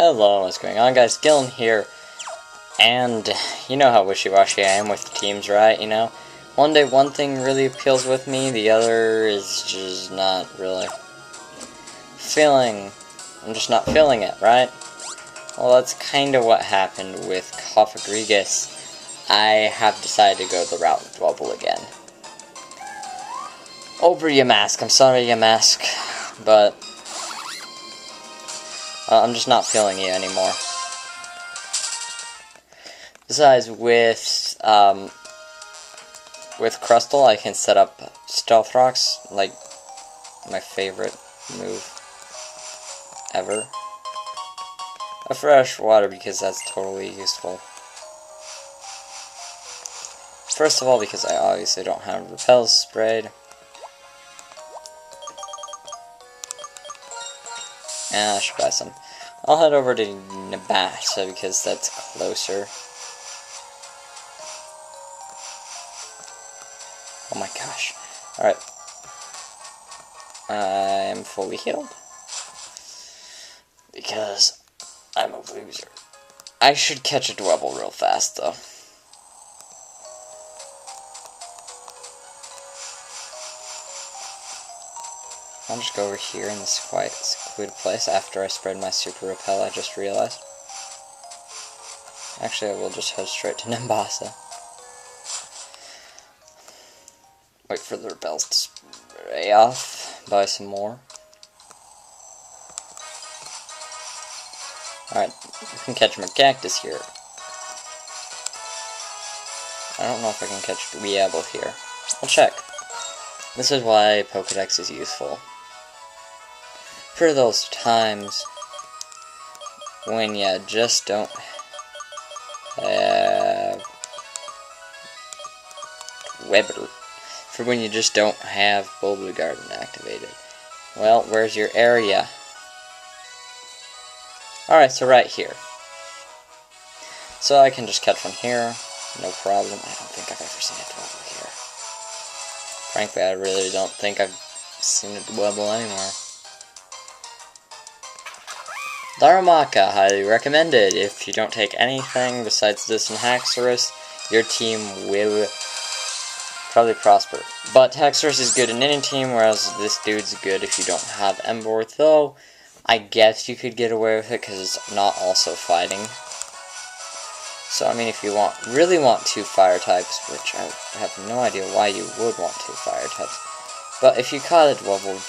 Hello, what's going on, guys? Gillen here, and you know how wishy-washy I am with teams, right? You know, one day one thing really appeals with me, the other is just not really I'm just not feeling it, right? Well, that's kind of what happened with Cofagrigus. I have decided to go the route with Dwebble again. Over Yamask, I'm sorry Yamask, but I'm just not feeling you anymore. Besides, with Crustle, I can set up Stealth Rocks, like my favorite move ever. A fresh water, because that's totally useful. First of all, because I obviously don't have Repel sprayed. And I should buy some. I'll head over to Nabasa because that's closer. Oh my gosh. Alright. I'm fully healed. Because I'm a loser. I should catch a Dwebble real fast though. I'll just go over here in this quiet, secluded place after I spread my Super Repel, I just realized. Actually, I will just head straight to Nimbasa. Wait for the repels to spray off, buy some more. Alright, you can catch Magactus here. I don't know if I can catch Weeable here. I'll check. This is why Pokedex is useful. For those times when you just don't have Weber. For when you just don't have Bulblue Garden activated. Well, where's your area? Alright, so right here. So I can just catch one here, no problem. I don't think I've ever seen a Dwebble here. Frankly, I really don't think I've seen a Dwebble anymore. Darumaka, highly recommended. If you don't take anything besides this and Haxorus, your team will probably prosper. But Haxorus is good in any team, whereas this dude's good if you don't have Emboar, though I guess you could get away with it because it's not also fighting. So, I mean, if you really want two fire types, which I have no idea why you would want two fire types, but if you caught a Dwebble,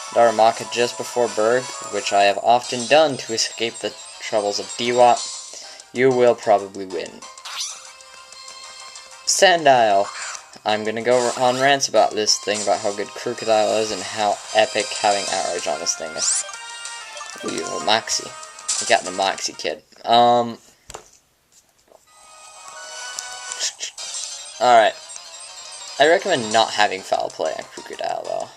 Darumaka just before Berg, which I have often done to escape the troubles of Dewott, you will probably win. Sandile. I'm gonna go on rants about this thing, about how good Krookodile is and how epic having Outrage on this thing is. Ooh, you have a Moxie. You got the Moxie, kid. Alright. I recommend not having Foul Play on Krookodile, though.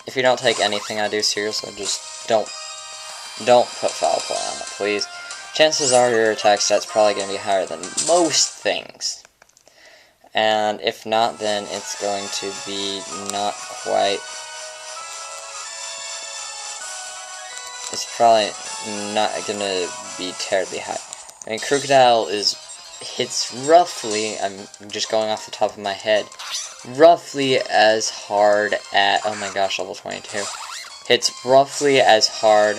If you don't take anything I do seriously, just don't put Foul Play on it, please. Chances are your attack stat's probably going to be higher than most things. And if not, then it's going to be not quite... It's probably not going to be terribly high. I mean, Krookodile hits roughly, I'm just going off the top of my head, roughly as hard at, oh my gosh, level 22. Hits roughly as hard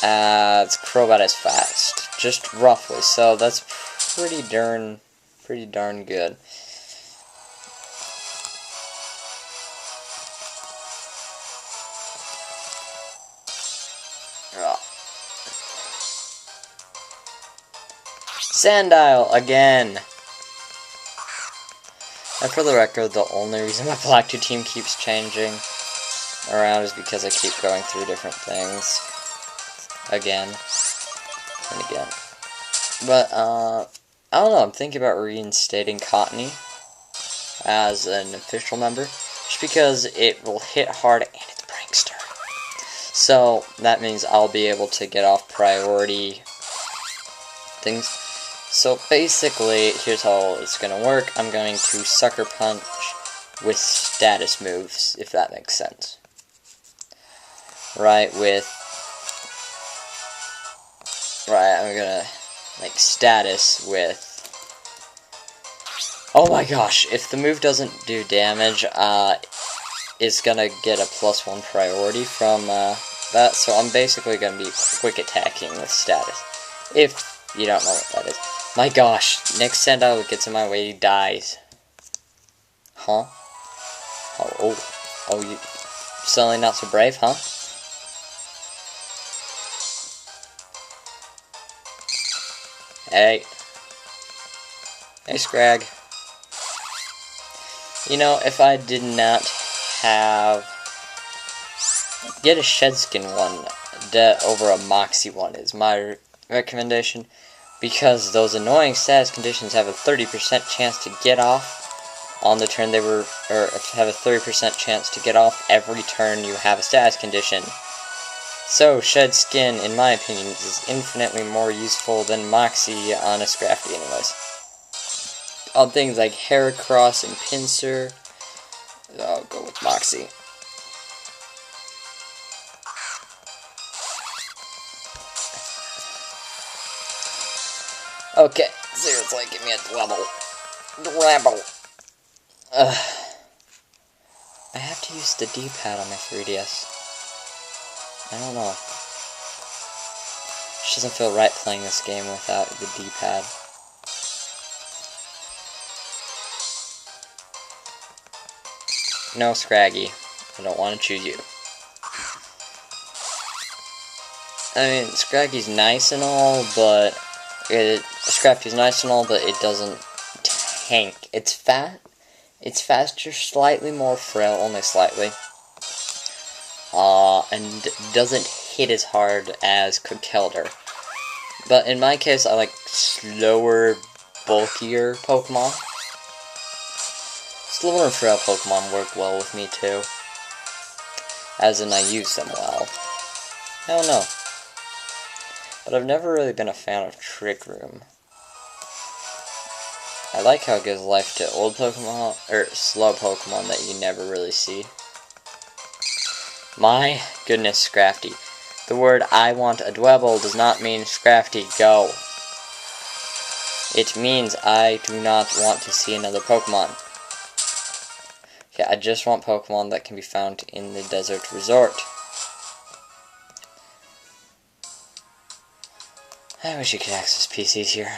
as Crobat as fast. Just roughly, so that's pretty darn good. Sandile again! And for the record, the only reason my Black 2 team keeps changing around is because I keep going through different things. Again. And again. But, I don't know, I'm thinking about reinstating Cottonee as an official member. Just because it will hit hard and it's Prankster. So, that means I'll be able to get off priority things. So basically, here's how it's going to work. I'm going to Sucker Punch with status moves, if that makes sense. right, I'm gonna, like, status with, oh my gosh, if the move doesn't do damage, it's gonna get a +1 priority from, that, so I'm basically gonna be quick attacking with status, if you don't know what that is. My gosh, next Sandile gets in my way, he dies. Huh? Oh, you suddenly not so brave, huh? Hey, Scrag. You know, if I did not have... Get a Shedskin one over a Moxie one is my recommendation, because those annoying status conditions have a 30% chance to get off on the turn they were, or have a 30% chance to get off every turn you have a status condition. So, Shedskin, in my opinion, is infinitely more useful than Moxie on a Scrafty anyways. On things like Heracross and Pinsir, I'll go with Moxie. Okay, seriously, give me a Dwebble. I have to use the D-pad on my 3DS. I don't know. It doesn't feel right playing this game without the D-pad. No, Scraggy. I don't want to choose you. I mean, Scraggy's nice and all, but... Scrafty's nice and all, but it doesn't tank. It's fat. It's faster, slightly more frail, only slightly. And doesn't hit as hard as Conkeldurr. But in my case, I like slower, bulkier Pokemon. Slower and frail Pokemon work well with me too. As in, I use them well. I don't know. But I've never really been a fan of Trick Room. I like how it gives life to old Pokemon, or slow Pokemon that you never really see. My goodness, Scrafty. The word I want a Dwebble does not mean Scrafty, go. It means I do not want to see another Pokemon. Okay, I just want Pokemon that can be found in the Desert Resort. I wish you could access PCs here.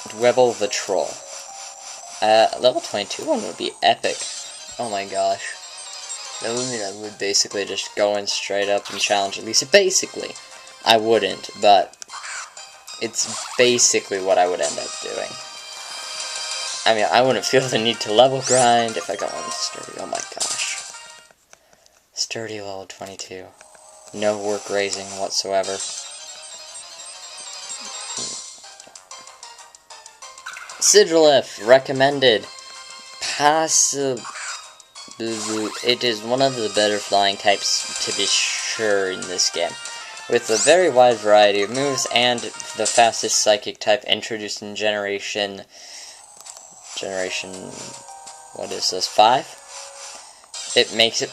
Dwebble the Troll. Level 22 one would be epic. Oh my gosh. That would mean I would basically just go in straight up and challenge at least. Basically. I wouldn't, but it's basically what I would end up doing. I mean, I wouldn't feel the need to level grind if I got one sturdy. Oh my gosh. Sturdy level 22. No work raising whatsoever. Sigilyph, recommended. It is one of the better flying types, to be sure, in this game. With a very wide variety of moves, and the fastest psychic type introduced in Generation... what is this, 5? It makes it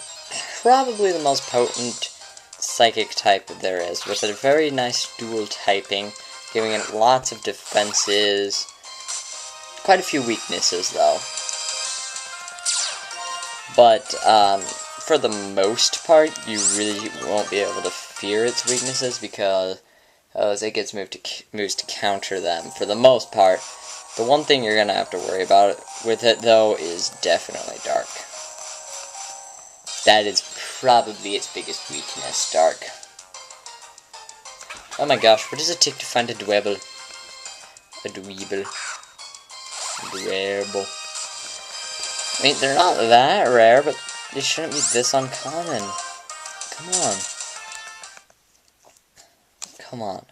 probably the most potent psychic type there is, with a very nice dual typing, giving it lots of defenses. Quite a few weaknesses, though. But, for the most part, you really won't be able to fear its weaknesses, because it gets moves to counter them. For the most part, the one thing you're going to have to worry about with it, though, is definitely Dark. That is probably its biggest weakness, Dark. Oh my gosh, what does it take to find a Dwebble? A Dweeble. Dwebble. I mean, they're not that rare, but they shouldn't be this uncommon. Come on. Come on.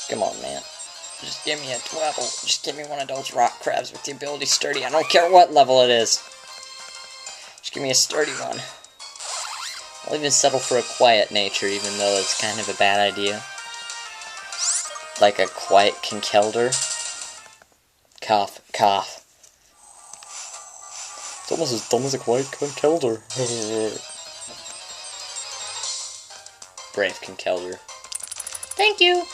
Come on, man. Just give me a Dwebble. Just give me one of those rock crabs with the ability sturdy. I don't care what level it is. Just give me a sturdy one. I'll even settle for a quiet nature, even though it's kind of a bad idea. Like a quiet Conkeldurr. Cough, cough. It's almost as dumb as a quiet Conkeldurr. Brave Conkeldurr. Thank you!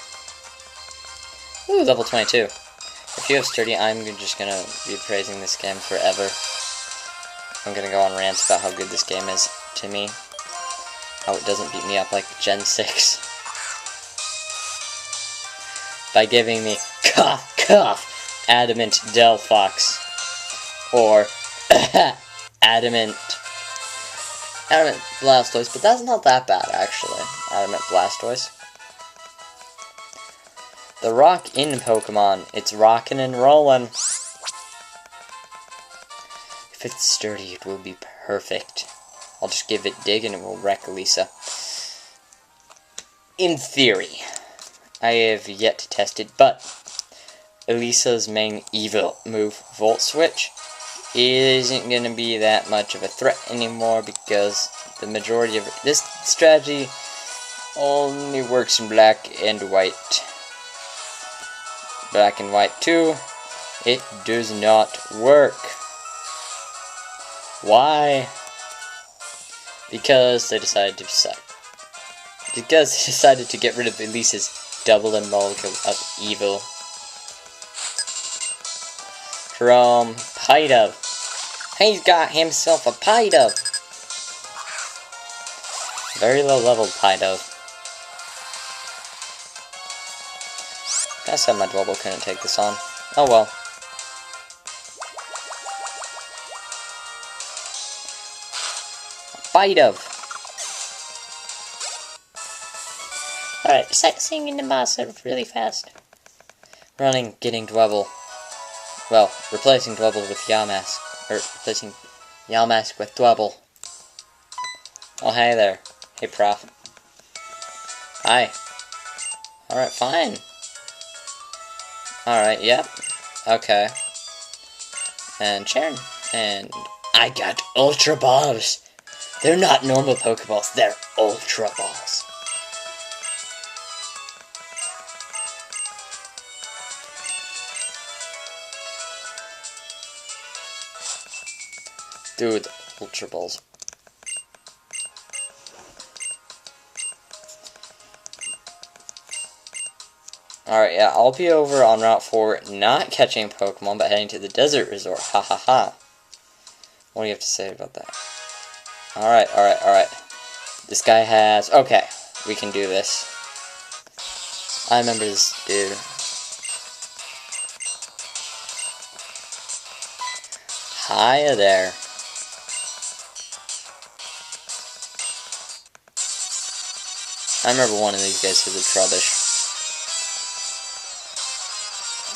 Ooh, level 22. If you have Sturdy, I'm just gonna be praising this game forever. I'm gonna go on rants about how good this game is to me. How it doesn't beat me up like Gen 6. By giving me cough, cough, Adamant Delphox. Or Adamant Blastoise, but that's not that bad actually. Adamant Blastoise. The rock in Pokemon, it's rockin' and rollin'. If it's Sturdy, it will be perfect. I'll just give it Dig and it will wreck Elisa. In theory. I have yet to test it, but Elisa's main evil move, Volt Switch, isn't going to be that much of a threat anymore because the majority of this strategy only works in black and white. Black and white too, it does not work. Why? Because they decided to suck. Because they decided to get rid of Elisa's double and molecule of evil. From Pidove. He's got himself a Pidove. Very low level Pidove. I said my Dwebble couldn't take this on. Oh well. Pidove. Alright, singing the boss really fast. Running, getting Dwebble. Well, replacing Dwebble with Yamask. Or replacing Yamask with Dwebble. Oh, hey there. Hey, Prof. Hi. Alright, fine. Alright, yep. Okay. And Chern. And I got Ultra Balls. They're not normal Pokeballs, they're Ultra Balls. Dude, Ultra Balls. Alright, yeah, I'll be over on Route 4, not catching Pokemon, but heading to the Desert Resort. Ha ha ha. What do you have to say about that? Alright, alright, alright. This guy has... Okay, we can do this. I remember this dude. Hiya there. I remember one of these guys was a Trubbish.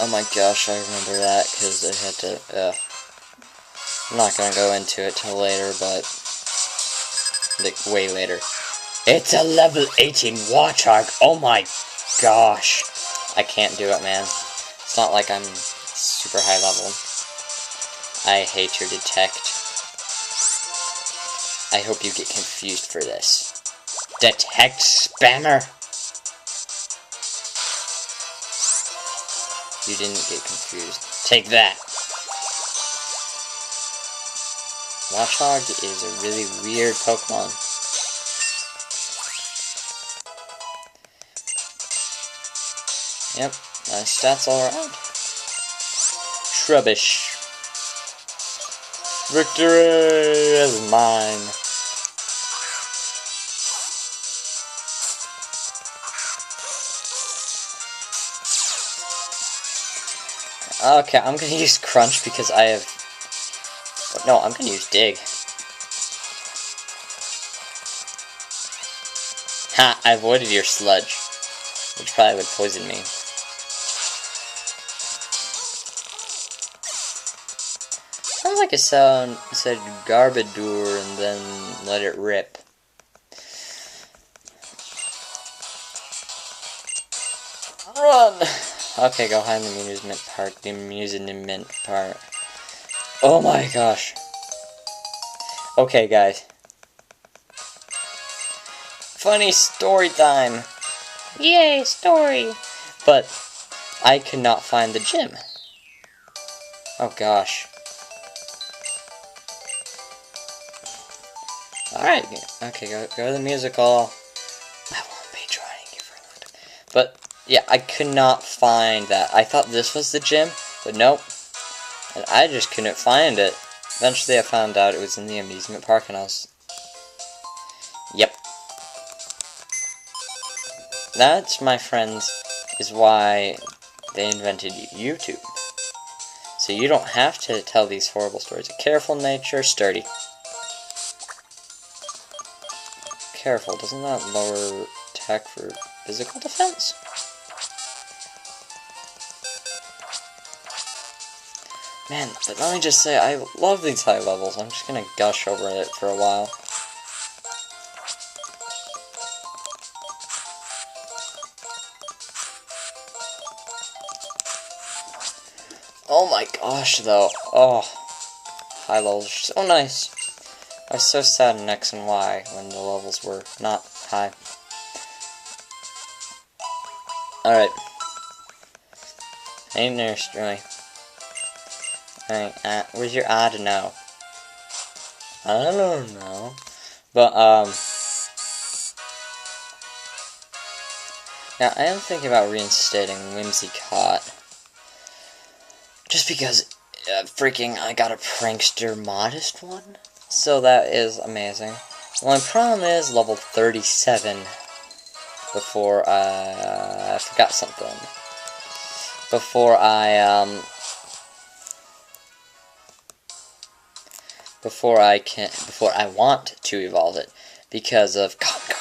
Oh my gosh, I remember that, because I had to, I'm not gonna go into it till later, but, like, way later. It's a level 18 Warthog, oh my gosh. I can't do it, man. It's not like I'm super high level. I hate your Detect. I hope you get confused for this. Detect Spammer! You didn't get confused. Take that! Warthog is a really weird Pokemon. Yep, nice stats all around. Trubbish. Victory is mine. Okay, I'm gonna use Crunch because I have... No, I'm gonna use Dig. Ha! I avoided your Sludge, which probably would poison me. Sounds like it said Garbodor and then let it rip. Run! Okay, go hide in the amusement park. The amusement park. Oh my gosh. Okay, guys. Funny story time. Yay, story. But I could not find the gym. Oh gosh. Alright, okay, go to the musical. I won't be joining you for a long time. But, yeah, I could not find that. I thought this was the gym, but nope. And I just couldn't find it. Eventually I found out it was in the amusement park, and I was... Yep. That, my friends, is why they invented YouTube. So you don't have to tell these horrible stories. Careful nature, sturdy. Careful, doesn't that lower attack for physical defense? Man, but let me just say, I love these high levels. I'm just gonna gush over it for a while. Oh my gosh, though. Oh, high levels are so nice. I was so sad in X and Y when the levels were not high. Alright. Hey, Nurse Joy. Alright, where's your I don't know? I don't know. But, now, I am thinking about reinstating Whimsicott. Just because, freaking, I got a Prankster Modest one. So that is amazing. The only problem is level 37 before I forgot something. Before I want to evolve it because of Cotton Guard,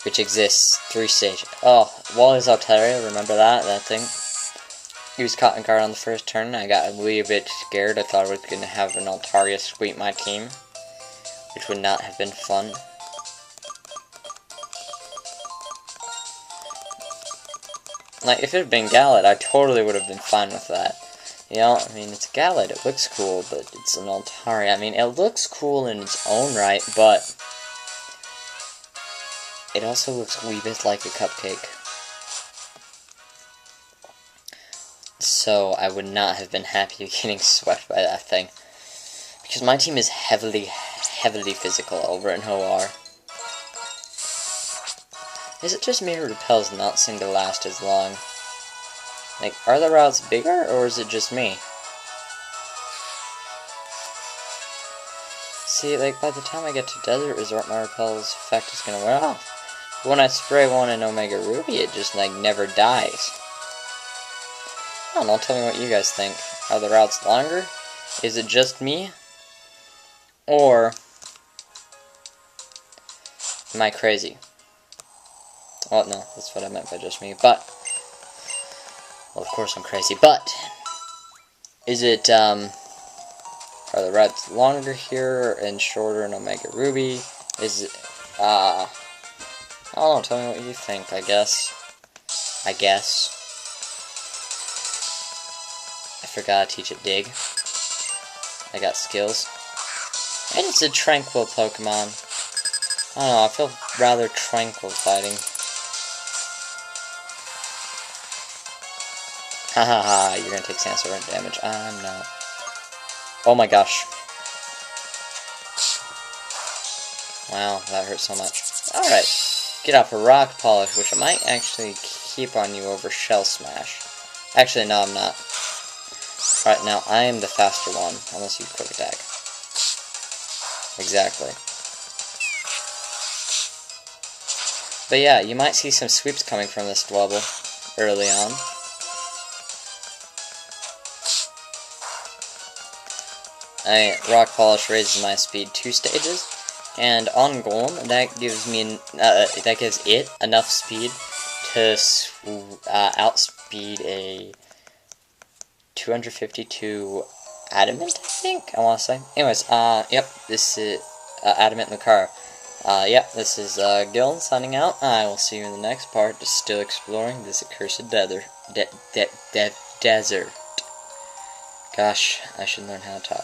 which exists 3 stages. Oh, Wally's Altaria, remember that thing? Used Cotton Guard on the first turn. I got a wee bit scared. I thought I was going to have an Altaria sweep my team, which would not have been fun. Like, if it had been Gallet, I totally would have been fine with that. You know, I mean, it's Gallet, it looks cool, but it's an Altaria. I mean, it looks cool in its own right, but it also looks a wee bit like a cupcake. So, I would not have been happy getting swept by that thing. Because my team is heavily physical over in Hoar. Is it just me who repels not seem to last as long? Like, are the routes bigger, or is it just me? See, like, by the time I get to Desert Resort, my repel's effect is gonna wear off. But when I spray one in Omega Ruby, it just, like, never dies. I don't know, tell me what you guys think. Are the routes longer? Is it just me? Or am I crazy? Oh, no, that's what I meant by just me, but... Well, of course I'm crazy, but... Is it, are the routes longer here and shorter in Omega Ruby? Is it, I don't know, tell me what you think, I guess. I forgot to teach it Dig. I got skills. And it's a tranquil Pokemon. I don't know, I feel rather tranquil fighting. Hahaha, you're gonna take Sandstorm damage. I'm not. Oh my gosh. Wow, that hurt so much. Alright, get off a Rock Polish, which I might actually keep on you over Shell Smash. Actually, no, I'm not. Alright, now I am the faster one, unless you Quick Attack. Exactly. But yeah, you might see some sweeps coming from this Dwebble early on. Rock Polish raises my speed 2 stages, and on Golem, that gives me it enough speed to outspeed a 252 Adamant, I think? I want to say. Anyways, yep, this is Adamant Lucario. Yep, this is Gil signing out. I will see you in the next part, just still exploring this accursed desert. Gosh, I should learn how to talk.